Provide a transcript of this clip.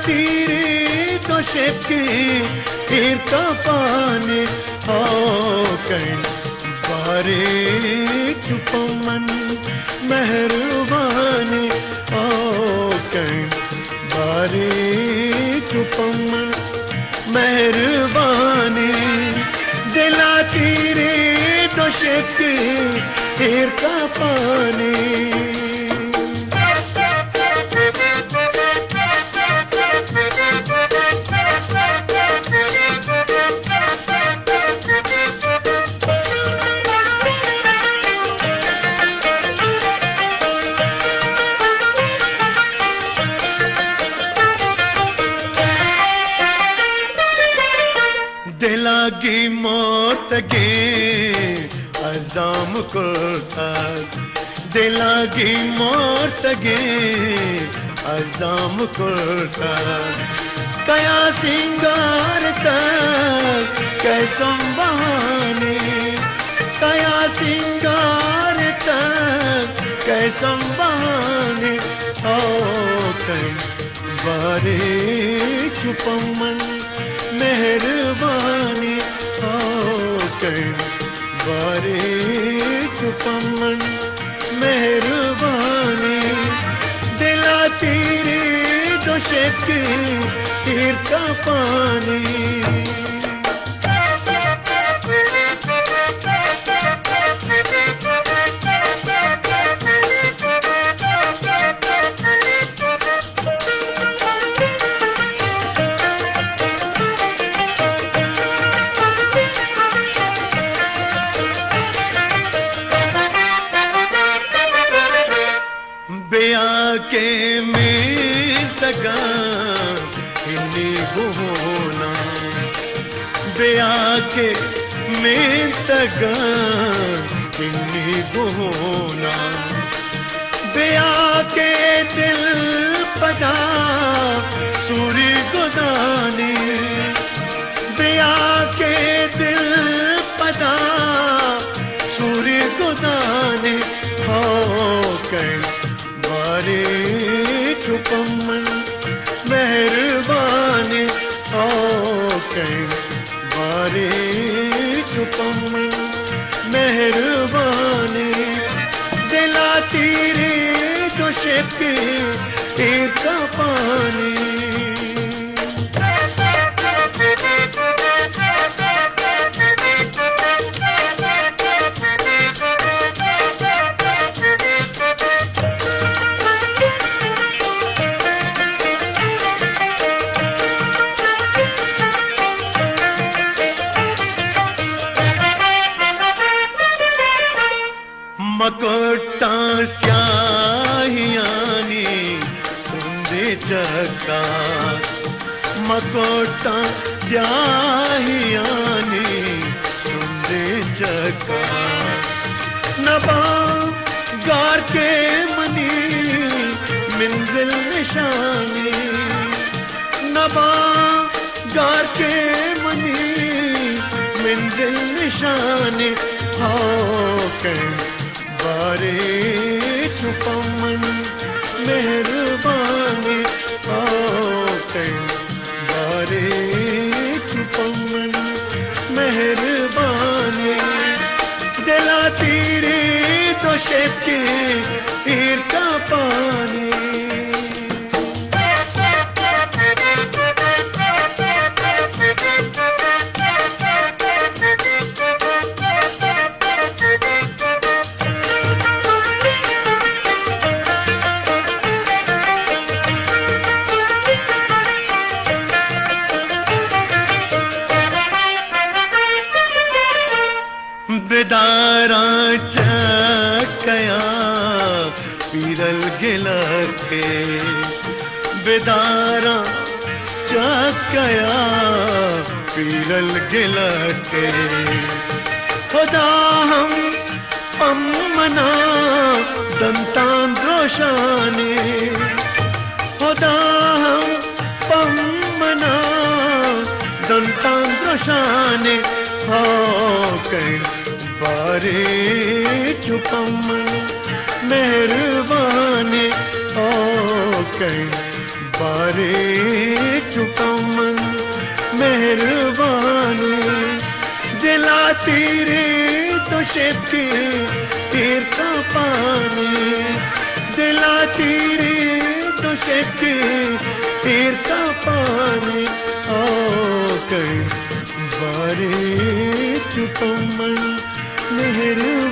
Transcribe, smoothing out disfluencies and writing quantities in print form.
तीरी तो शेकी हीर का पानी हो कहीं बारे चुपमन मेहरबानी हो कहीं बारे चुपमन मेहरबानी दिला तीरी तो शेकी हीर का पानी दिलागी मौत गे अजाम कुर्ता दिलागी मौत गे अजाम कुर्ता कया सिंगार तक कैसम बहाने कया सिंगार तक कैसम बहाने ओ कहीं बारे चुपमन मेहरबानी हो कहीं बारे चुपमन मेहरबानी दिला तीरी तो शेकी हीर का पानी के में तगा इन्नी गुना बेया के में तगा इन्नी गुना बेया के दिल पदा सूरी गुदानी बेया के दिल पदा सूरी गुदानी हो कहीं बारे चुपमन मेहरबानी हो कहीं बारे चुपमन मेहरबानी दिला तीरी तो शेकी हीर का पानी मकोटा स्याहियानी तुंदे चकास मकोटा स्याहियानी तुंदे चकास नबा गार के मनी मंजिल निशानी नबा गार के मनी मंजिल निशानी हो कहीं बारे चुपमन मेहरबानी हो कहीं बारे चुपमन मेहरबानी दिला तीरी तो शेकी हीर का पानी बेदारा चकया पीरल गिला के बेदारा चकया पीरल गिला के खुदा हम पमना दंतान रोशानी खुदा हम पमना दंतान रोशानी हो कहीं बारे चुपमन मेहरबानी हो कहीं बारे चुकमन मेहरबानी दिलाती रे तो शेती तीर का पानी दिलाती रे तो शेती तीर का पानी ओ कहीं बारे चुकमन मेहरबानी